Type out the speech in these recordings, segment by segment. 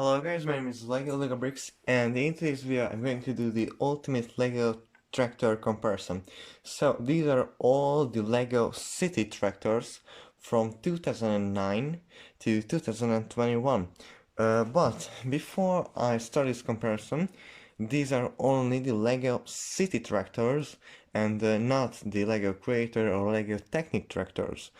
Hello guys, my name is Lego Bricks, and in today's video I'm going to do the ultimate Lego tractor comparison. So these are all the Lego City tractors from 2009 to 2021. But before I start this comparison, these are only the Lego City tractors and not the Lego Creator or Lego Technic tractors.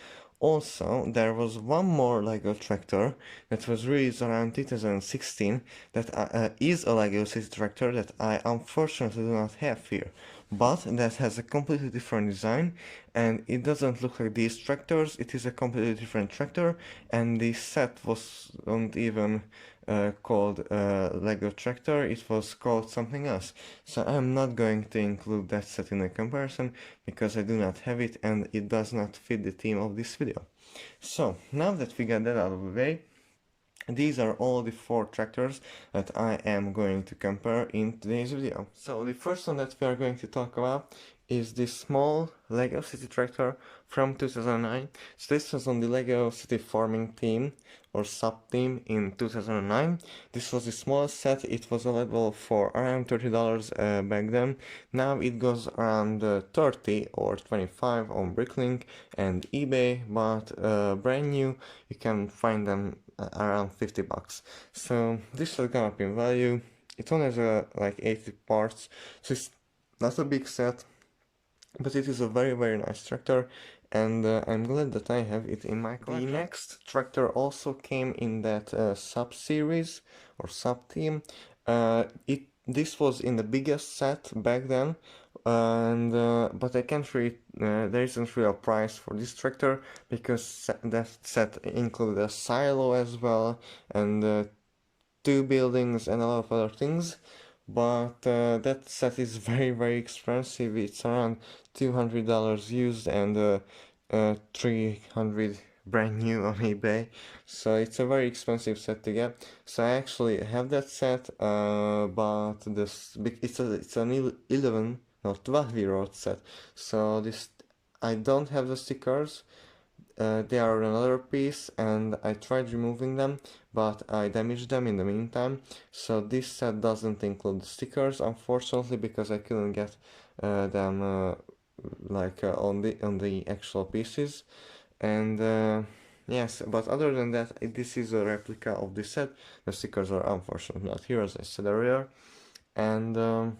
Also, there was one more Lego tractor that was released around 2016 that is a Lego City tractor that I unfortunately do not have here, but that has a completely different design, and it doesn't look like these tractors. It is a completely different tractor, and the set wasn't even called Lego tractor. It was called something else. So I'm not going to include that set in the comparison because I do not have it and it does not fit the theme of this video. So now that we got that out of the way, these are all the 4 tractors that I am going to compare in today's video. So the first one that we are going to talk about is this small Lego City tractor from 2009. So this was on the Lego City Farming theme or sub-theme in 2009. This was the smallest set. It was available for around $30 back then. Now it goes around 30 or 25 on Bricklink and eBay, but brand new you can find them around 50 bucks. So this has gone up in value. It only has like 80 parts, so it's not a big set, but it is a very nice tractor, and I'm glad that I have it in my collection. The next tractor also came in that sub-series or sub-theme. This was in the biggest set back then, and but I can't really, there isn't really a price for this tractor because that set included a silo as well, and 2 buildings and a lot of other things. But that set is very expensive. It's around $200 used and 300 brand new on eBay, so it's a very expensive set to get. So I actually have that set, but it's an 11 or 12-year-old set, so this I don't have the stickers. They are another piece and I tried removing them, but I damaged them in the meantime. So this set doesn't include stickers, unfortunately, because I couldn't get them on the actual pieces. And yes, but other than that, this is a replica of this set. The stickers are unfortunately not here, as I said earlier. And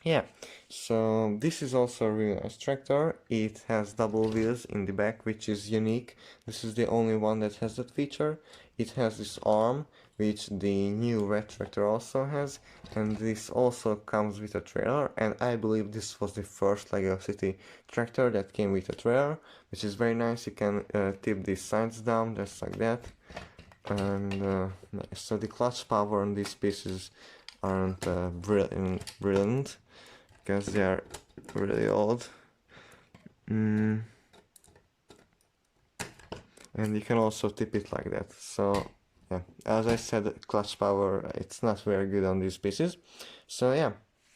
yeah, so this is also a really nice tractor. It has double wheels in the back, which is unique. This is the only one that has that feature. It has this arm, which the new red tractor also has, and this also comes with a trailer, and I believe this was the first Lego City tractor that came with a trailer, which is very nice. You can tip these sides down just like that, and so the clutch power on these pieces aren't brilliant because they are really old. And you can also tip it like that. So yeah, as I said, clutch power, it's not very good on these pieces. So yeah,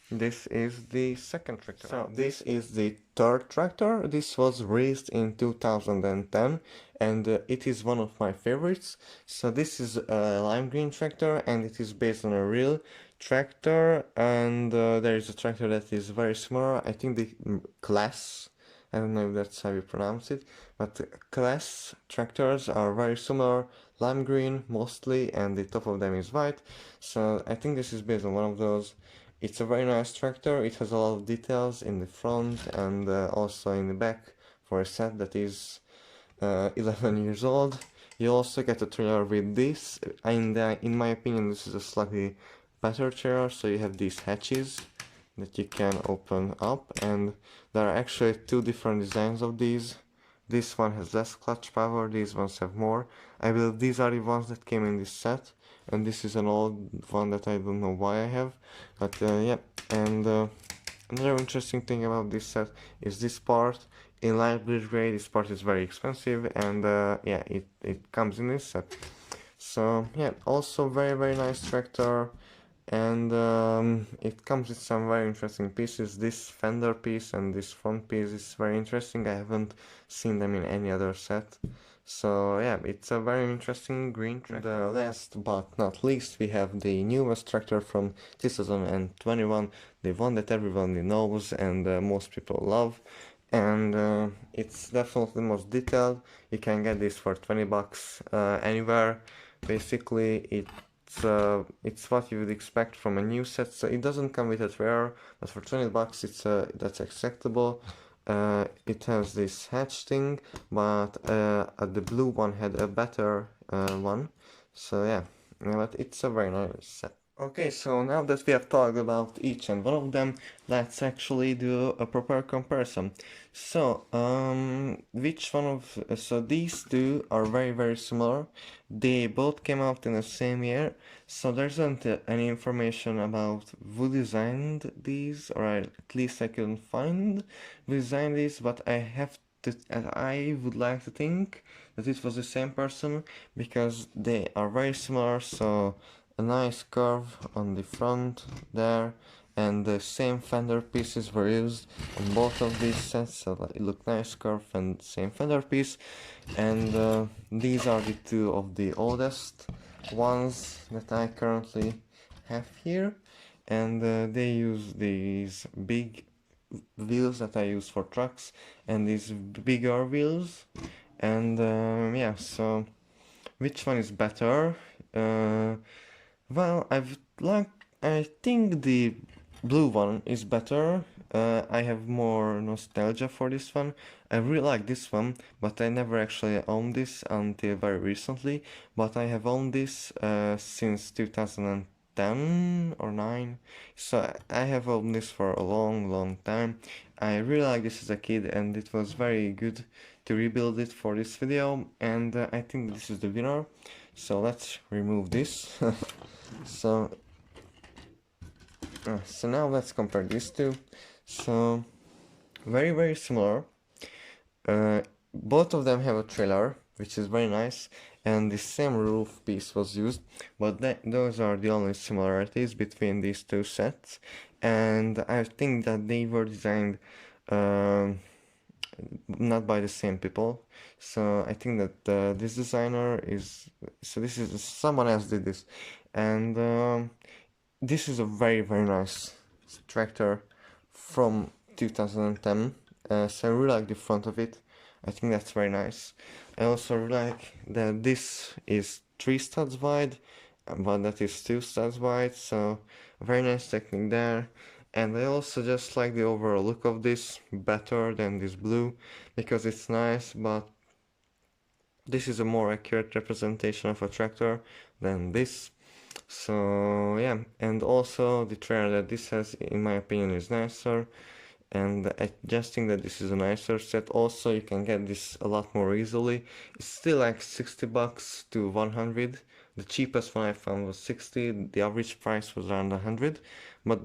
this is the second tractor. So this is the third tractor. This was released in 2010 and it is one of my favorites. So this is a lime green tractor and it is based on a real tractor, and there is a tractor that is very similar. I think the class, I don't know if that's how you pronounce it, but class tractors are very similar, lime green mostly, and the top of them is white. So I think this is based on one of those. It's a very nice tractor. It has a lot of details in the front and also in the back for a set that is 11 years old. You also get a trailer with this, and in my opinion this is a slightly better trailer. So you have these hatches that you can open up, and there are actually 2 different designs of these. This one has less clutch power, these ones have more. I believe these are the ones that came in this set, and this is an old one that I don't know why I have, but yeah. And another interesting thing about this set is this part. In light blue gray, this part is very expensive, and yeah, it comes in this set. So yeah, also very nice tractor, and it comes with some very interesting pieces. This fender piece and this front piece is very interesting. I haven't seen them in any other set, So yeah, it's a very interesting green tractor. The last but not least, we have the newest tractor from 2021, the one that everyone knows and most people love. And it's definitely the most detailed. You can get this for 20 bucks anywhere. Basically, it's what you would expect from a new set. So it doesn't come with a trailer, but for 20 bucks, that's acceptable. It has this hatch thing, but the blue one had a better one. So yeah, but it's a very nice set. Okay, so now that we have talked about each and one of them, let's actually do a proper comparison. So, so these two are very similar. They both came out in the same year, so there isn't any information about who designed these, or at least I couldn't find who designed these, but I would like to think that it was the same person, because they are very similar, so a nice curve on the front there, and the same fender pieces were used on both of these sets, so it looked nice curve and same fender piece. And these are the two of the oldest ones that I currently have here, and they use these big wheels that I use for trucks and these bigger wheels. And yeah, so which one is better? Well, I think the blue one is better. I have more nostalgia for this one. I really like this one, but I never actually owned this until very recently. But I have owned this since 2010 or 9. So I have owned this for a long time. I really like this as a kid, and it was very good to rebuild it for this video. And I think this is the winner. So let's remove this. So now let's compare these two. So very similar. Both of them have a trailer, which is very nice, and the same roof piece was used, but those are the only similarities between these two sets. And I think that they were designed not by the same people. So I think that this designer is, so this is someone else did this. And this is a very nice tractor from 2010. So I really like the front of it. I think that's very nice. I also really like that this is 3 studs wide, but that is 2 studs wide, so very nice technique there. And I also just like the overall look of this better than this blue, because it's nice, but this is a more accurate representation of a tractor than this. So yeah, and also the trailer that this has, in my opinion, is nicer, and I just think that this is a nicer set. Also, you can get this a lot more easily. It's still like 60 bucks to 100. The cheapest one I found was 60. The average price was around 100, but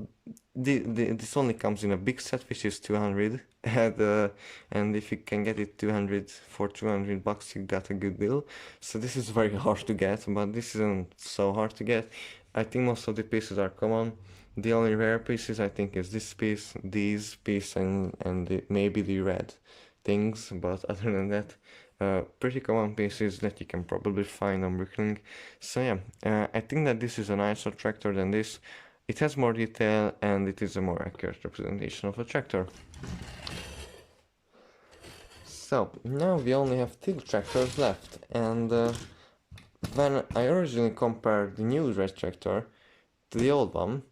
this only comes in a big set, which is 200. And if you can get it 200 for 200 bucks, you got a good deal. So this is very hard to get, but this isn't so hard to get. I think most of the pieces are common. The only rare pieces I think is this piece, these piece, and maybe the red things, but other than that, pretty common pieces that you can probably find on Bricklink. So yeah, I think that this is a nicer tractor than this. It has more detail, and it is a more accurate representation of a tractor. So now we only have 2 tractors left, and when I originally compared the new red tractor to the old one,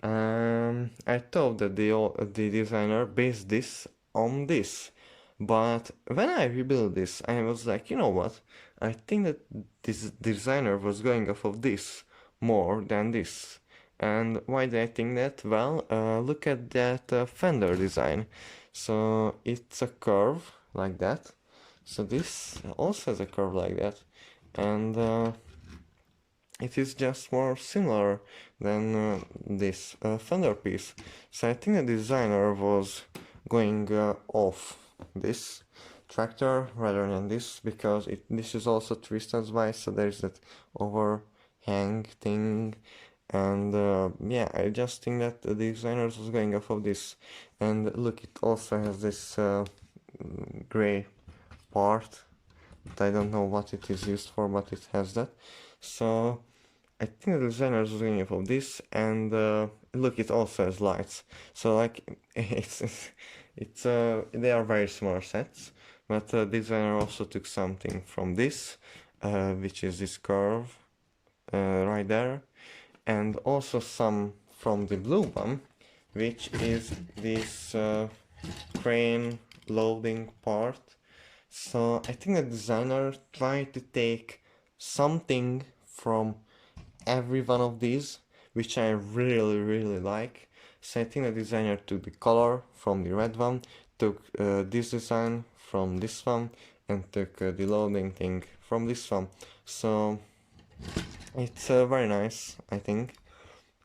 I thought that the designer based this on this, but when I rebuilt this, I was like, you know what? I think that this designer was going off of this more than this. And why do I think that? Well, look at that fender design. So it's a curve like that. So this also has a curve like that, and it is just more similar than this fender piece. So I think the designer was going off this tractor rather than this, because this is also 3 studs wide, so there's that overhang thing. And yeah, I just think that the designer was going off of this. And look, it also has this gray part but I don't know what it is used for, but it has that. So I think the designer is doing it for this, and look, it also has lights. So like they are very small sets, but the designer also took something from this, which is this curve right there, and also some from the blue one, which is this crane loading part. So I think the designer tried to take something from every one of these, which I really like. So I think the designer took the color from the red one, took this design from this one, and took the loading thing from this one. So it's very nice, I think.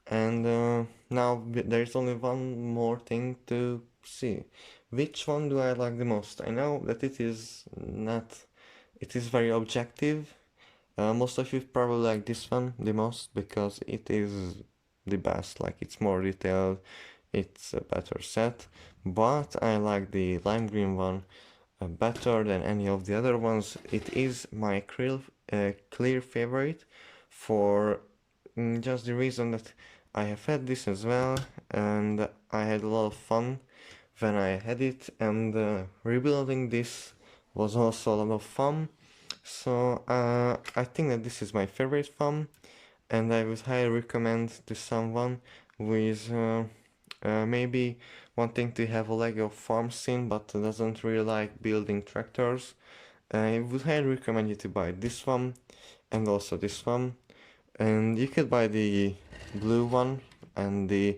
And now there's only one more thing to see. Which one do I like the most? I know that it is very objective. Most of you probably like this one the most because it is the best, like it's more detailed, it's a better set, but I like the lime green one better than any of the other ones. It is my clear favorite for just the reason that I have had this as well, and I had a lot of fun when I had it, and rebuilding this was also a lot of fun. So I think that this is my favorite farm, and I would highly recommend to someone who is maybe wanting to have a Lego farm sim but doesn't really like building tractors. I would highly recommend you to buy this one and also this one. And you could buy the blue one and the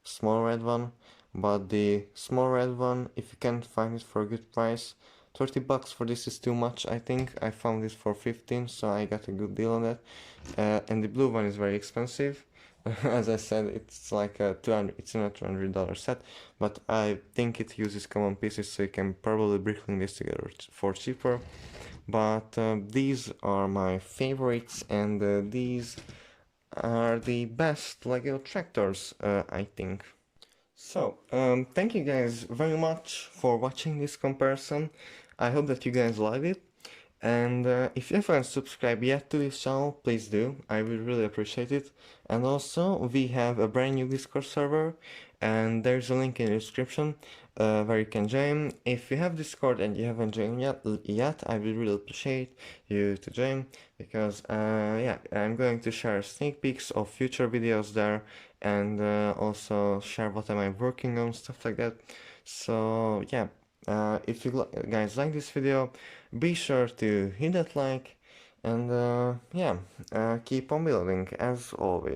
small red one, but the small red one, if you can find it for a good price, 30 bucks for this is too much. I think I found this for 15, so I got a good deal on that. And the blue one is very expensive. As I said, it's like a it's not $200 set, but I think it uses common pieces, so you can probably bricklink this together for cheaper. But these are my favorites, and these are the best Lego tractors, I think. So, thank you guys very much for watching this comparison. I hope that you guys liked it. And if you haven't subscribed yet to this channel, please do. I would really appreciate it. And also, we have a brand new Discord server, and there's a link in the description where you can join. If you have Discord and you haven't joined yet, I would really appreciate you to join, because yeah, I'm going to share sneak peeks of future videos there, and also share what am I working on, stuff like that. So yeah. If you guys like this video, be sure to hit that like, and yeah, keep on building as always.